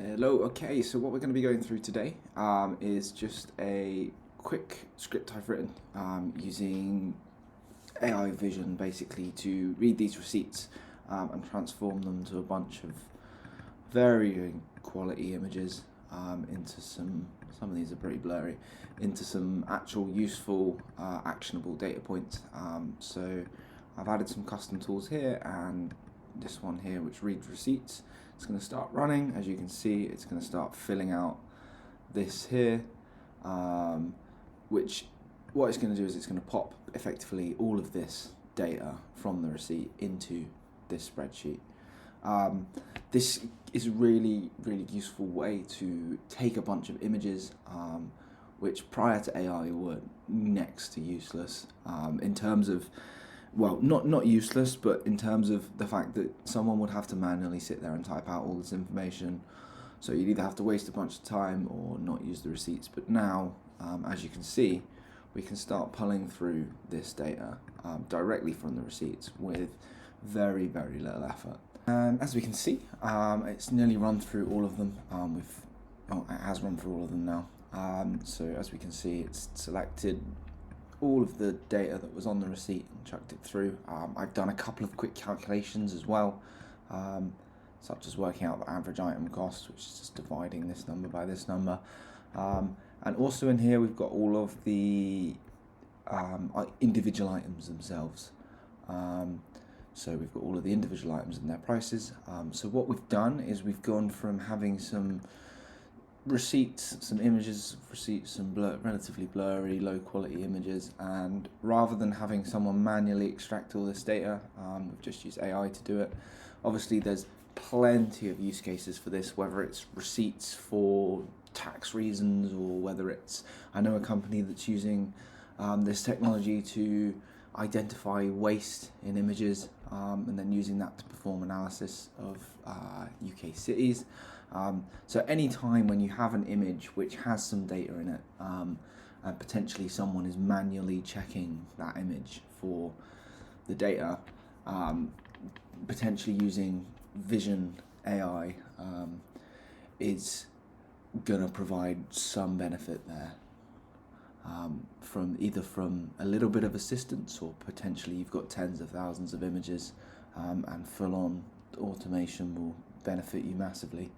Hello, okay, so what we're going to be going through today is just a quick script I've written using AI vision basically to read these receipts and transform them to a bunch of varying quality images into some of these are pretty blurry, into some actual useful actionable data points. So I've added some custom tools here and this one here which reads receipts. It's going to start running. As you can see, it's going to start filling out this here, which what it's going to do is it's going to pop effectively all of this data from the receipt into this spreadsheet. This is a really useful way to take a bunch of images which prior to AI were next to useless in terms of, well, not useless, but in terms of the fact that someone would have to manually sit there and type out all this information. So you'd either have to waste a bunch of time or not use the receipts. But now, as you can see, we can start pulling through this data directly from the receipts with very little effort. And as we can see, it's nearly run through all of them. It has run through all of them now. So as we can see, it's selected all of the data that was on the receipt and chucked it through. I've done a couple of quick calculations as well, such as working out the average item cost, which is just dividing this number by this number. And also in here we've got all of the individual items themselves. So we've got all of the individual items and their prices. So what we've done is we've gone from having some receipts, some images of receipts, some relatively blurry, low quality images, and rather than having someone manually extract all this data, we've just used AI to do it. Obviously there's plenty of use cases for this, whether it's receipts for tax reasons or whether it's, I know a company that's using this technology to identify waste in images and then using that to perform analysis of UK cities. So any time when you have an image which has some data in it and potentially someone is manually checking that image for the data, potentially using vision AI is going to provide some benefit there. From a little bit of assistance, or potentially you've got tens of thousands of images and full-on automation will benefit you massively.